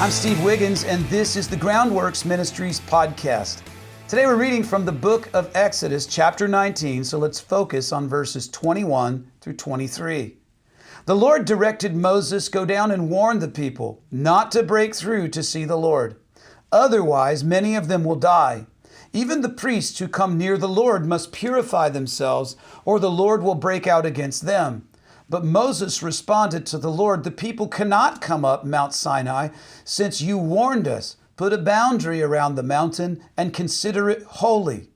I'm Steve Wiggins, and this is the Groundworks Ministries podcast. Today we're reading from the book of Exodus, chapter 19, so let's focus on verses 21 through 23. The Lord directed Moses, "Go down and warn the people not to break through to see the Lord. Otherwise, many of them will die. Even the priests who come near the Lord must purify themselves, or the Lord will break out against them." But Moses responded to the Lord, "The people cannot come up Mount Sinai, since you warned us. Put a boundary around the mountain and consider it holy."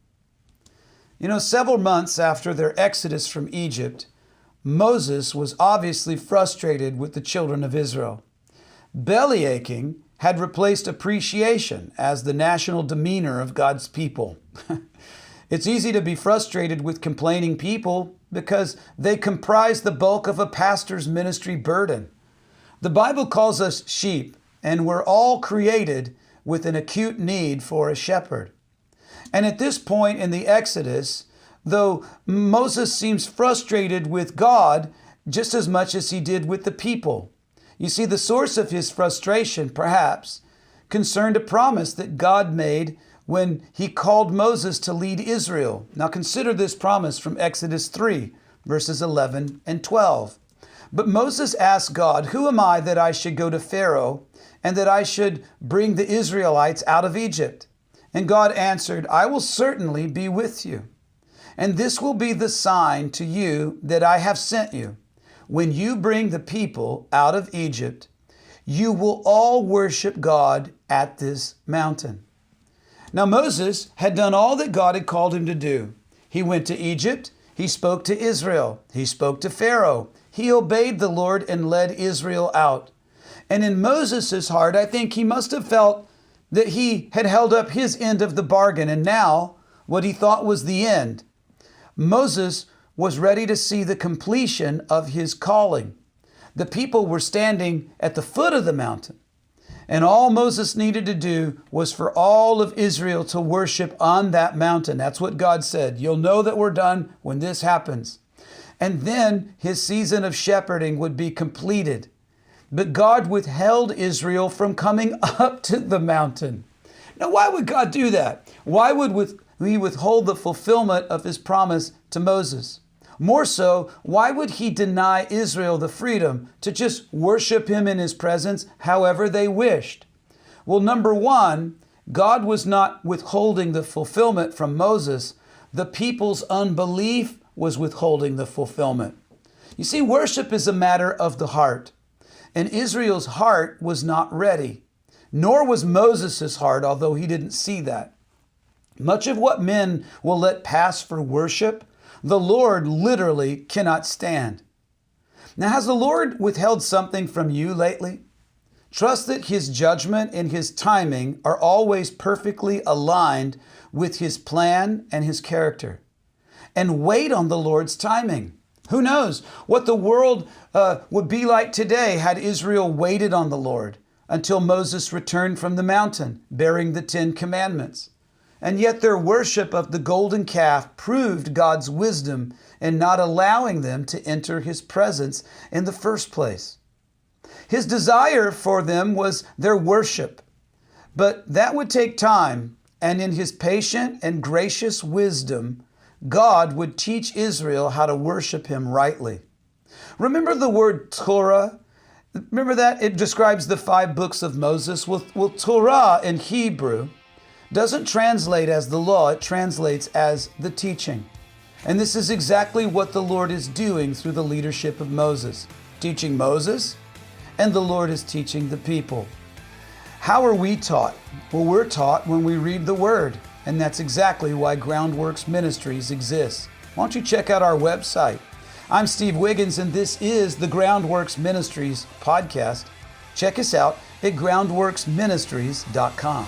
Several months after their exodus from Egypt, Moses was obviously frustrated with the children of Israel. Belly aching had replaced appreciation as the national demeanor of God's people. It's easy to be frustrated with complaining people because they comprise the bulk of a pastor's ministry burden. The Bible calls us sheep, and we're all created with an acute need for a shepherd. And at this point in the Exodus, though Moses seems frustrated with God just as much as he did with the people. You see, the source of his frustration, perhaps, concerned a promise that God made when he called Moses to lead Israel. Now consider this promise from Exodus 3, verses 11 and 12. But Moses asked God, "Who am I that I should go to Pharaoh and that I should bring the Israelites out of Egypt?" And God answered, "I will certainly be with you. And this will be the sign to you that I have sent you. When you bring the people out of Egypt, you will all worship God at this mountain." Now Moses had done all that God had called him to do. He went to Egypt. He spoke to Israel. He spoke to Pharaoh. He obeyed the Lord and led Israel out. And in Moses' heart, I think he must have felt that he had held up his end of the bargain, and now what he thought was the end. Moses was ready to see the completion of his calling. The people were standing at the foot of the mountain, and all Moses needed to do was for all of Israel to worship on that mountain. That's what God said. You'll know that we're done when this happens. And then his season of shepherding would be completed. But God withheld Israel from coming up to the mountain. Now, why would God do that? Why would he withhold the fulfillment of his promise to Moses? More so, why would he deny Israel the freedom to just worship him in his presence however they wished? Well, number one, God was not withholding the fulfillment from Moses. The people's unbelief was withholding the fulfillment. You see, worship is a matter of the heart, and Israel's heart was not ready, nor was Moses' heart, although he didn't see that. Much of what men will let pass for worship, the Lord literally cannot stand. Now, has the Lord withheld something from you lately? Trust that his judgment and his timing are always perfectly aligned with his plan and his character. And wait on the Lord's timing. Who knows what the world would be like today had Israel waited on the Lord until Moses returned from the mountain bearing the 10 Commandments. And yet their worship of the golden calf proved God's wisdom in not allowing them to enter his presence in the first place. His desire for them was their worship, but that would take time, and in his patient and gracious wisdom, God would teach Israel how to worship him rightly. Remember the word Torah? Remember that? It describes the 5 books of Moses. Well, Torah in Hebrew doesn't translate as the law, it translates as the teaching. And this is exactly what the Lord is doing through the leadership of Moses, teaching Moses, and the Lord is teaching the people. How are we taught? Well, we're taught when we read the Word, and that's exactly why Groundworks Ministries exists. Why don't you check out our website? I'm Steve Wiggins, and this is the Groundworks Ministries podcast. Check us out at groundworksministries.com.